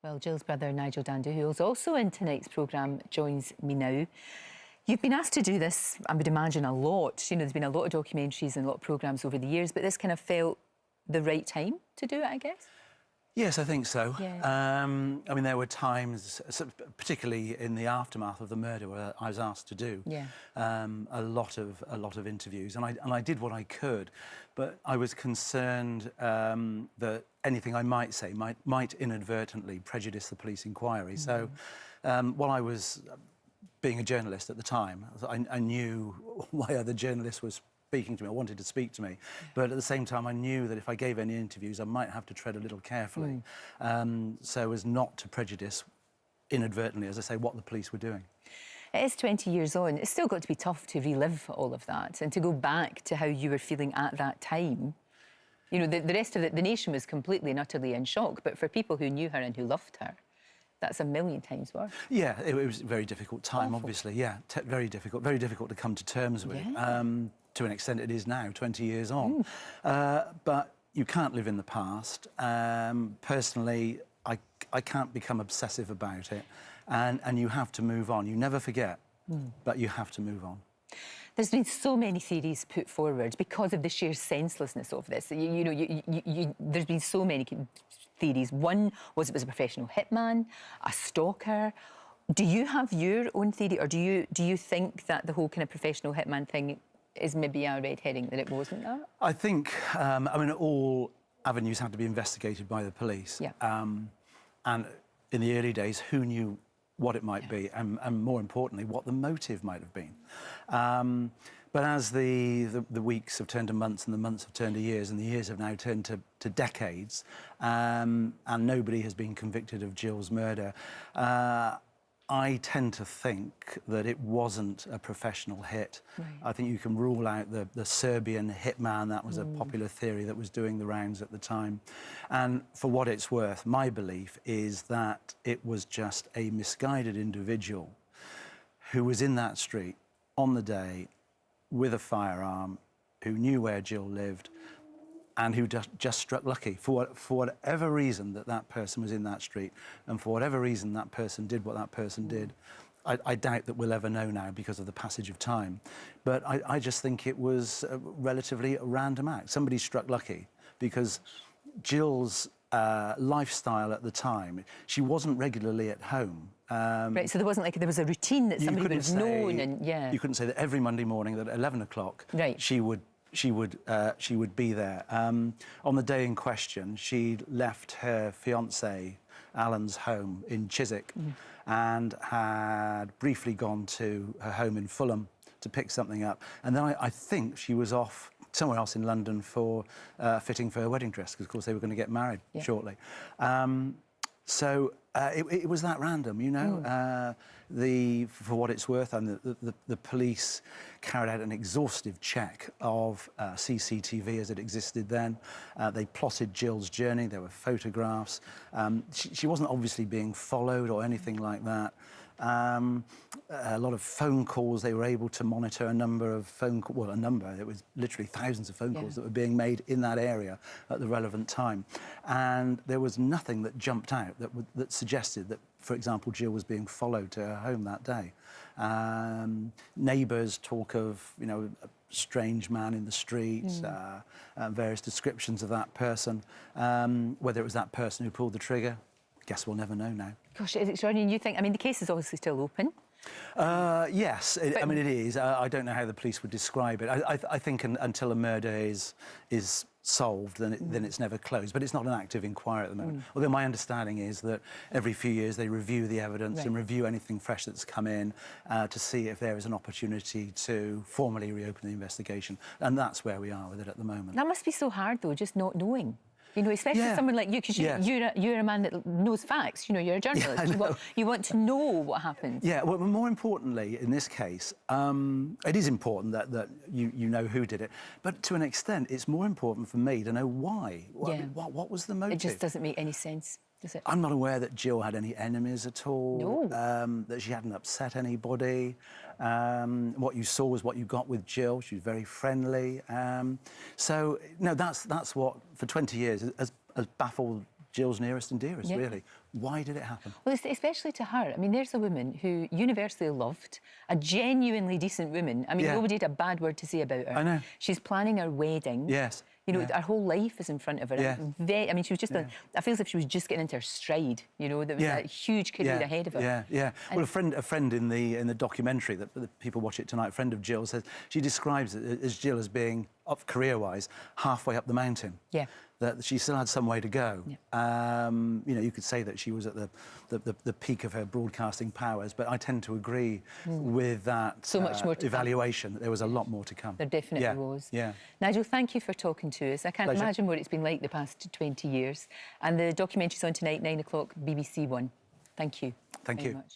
Well, Jill's brother, Nigel Dando, who is also in tonight's programme, joins me now. You've been asked to do this, I would imagine, a lot. You know, there's been a lot of documentaries and a lot of programmes over the years, but this kind of felt the right time to do it, I guess? Yes, I think so. Yeah. I mean, there were times, particularly in the aftermath of the murder, where I was asked to do a lot of interviews, and I did what I could, but I was concerned that anything I might say might inadvertently prejudice the police inquiry. So, while I was being a journalist at the time, I knew why other journalists were speaking to me, or wanted to speak to me, but at the same time I knew that if I gave any interviews I might have to tread a little carefully, so as not to prejudice inadvertently, as I say, what the police were doing. It is 20 years on. It's still got to be tough to relive all of that and to go back to how you were feeling at that time. You know, the rest of the nation was completely and utterly in shock, but for people who knew her and who loved her, that's a million times worse. Yeah, it was a very difficult time, obviously, yeah, very difficult to come to terms with. To an extent it is now, 20 years on. But you can't live in the past. Personally, I can't become obsessive about it, and you have to move on. You never forget, but you have to move on. There's been so many theories put forward because of the sheer senselessness of this. There's been so many theories. One was it was a professional hitman, a stalker. Do you have your own theory, or do you think that the whole kind of professional hitman thing is maybe a red herring, that it wasn't that? I think, I mean, all avenues had to be investigated by the police. Yeah. And in the early days, who knew what it might be, and more importantly, what the motive might have been. But as the weeks have turned to months, and the months have turned to years, and the years have now turned to decades, and nobody has been convicted of Jill's murder, I tend to think that it wasn't a professional hit. Right. I think you can rule out the Serbian Hitman. That was a popular theory that was doing the rounds at the time. And for what it's worth, my belief is that it was just a misguided individual who was in that street on the day with a firearm, who knew where Jill lived, and who just struck lucky. For whatever reason that person was in that street, and for whatever reason that person did what that person did, I doubt that we'll ever know now because of the passage of time. But I just think it was a relatively random act. Somebody struck lucky because Jill's lifestyle at the time, she wasn't regularly at home. Right, so there wasn't like there was a routine that somebody would have known, and you couldn't say that every Monday morning at 11 o'clock she would be there. On the day in question, she left her fiancé Alan's home in Chiswick and had briefly gone to her home in Fulham to pick something up, and then I think she was off somewhere else in London for fitting for her wedding dress, because of course they were going to get married shortly. So it was that random, you know. For what it's worth, and the police carried out an exhaustive check of CCTV as it existed then. They plotted Jill's journey. There were photographs. She wasn't obviously being followed or anything like that. A lot of phone calls. They were able to monitor a number of it was literally thousands of phone calls that were being made in that area at the relevant time, and there was nothing that jumped out that suggested that, for example, Jill was being followed to her home that day. Neighbours talk of, you know, a strange man in the streets, various descriptions of that person. Whether it was that person who pulled the trigger, I guess we'll never know now. Gosh, is it extraordinary? You think, I mean, the case is obviously still open. Yes, I mean, it is. I don't know how the police would describe it. I think until a murder is solved, then it's never closed. But it's not an active inquiry at the moment. Although my understanding is that every few years they review the evidence and review anything fresh that's come in to see if there is an opportunity to formally reopen the investigation. And that's where we are with it at the moment. That must be so hard, though, just not knowing. You know, especially someone like you, because you're a man that knows facts. You know, you're a journalist. You want to know what happened. Yeah, well, more importantly, in this case, it is important that you know who did it. But to an extent, it's more important for me to know why. What was the motive? It just doesn't make any sense, does it? I'm not aware that Jill had any enemies at all. No. That she hadn't upset anybody. What you saw was what you got with Jill. She was very friendly. So, no, that's what, for 20 years, has baffled Jill's nearest and dearest, Yeah. really. Why did it happen? Well, especially to her. I mean, there's a woman who universally loved, a genuinely decent woman. I mean, Yeah. nobody had a bad word to say about her. I know. She's planning her wedding. Yes. You know, Yeah. her whole life is in front of her. Yeah. I mean, she was just, I feel as if she was just getting into her stride, you know, there was Yeah. a huge career ahead of her. Yeah, yeah. Well, a friend in the documentary that people watch it tonight, a friend of Jill, says she describes it as Jill as being, up career-wise, halfway up the mountain. Yeah. That she still had some way to go. Yeah. You know, you could say that she was at the peak of her broadcasting powers, but I tend to agree with that So much more to evaluation, that there was a lot more to come. There definitely Yeah, was. yeah. Nigel, thank you for talking to us. I can't Pleasure. imagine what it's been like the past 20 years. And the documentary's on tonight, 9 o'clock, BBC One. Thank you. Thank very you. much.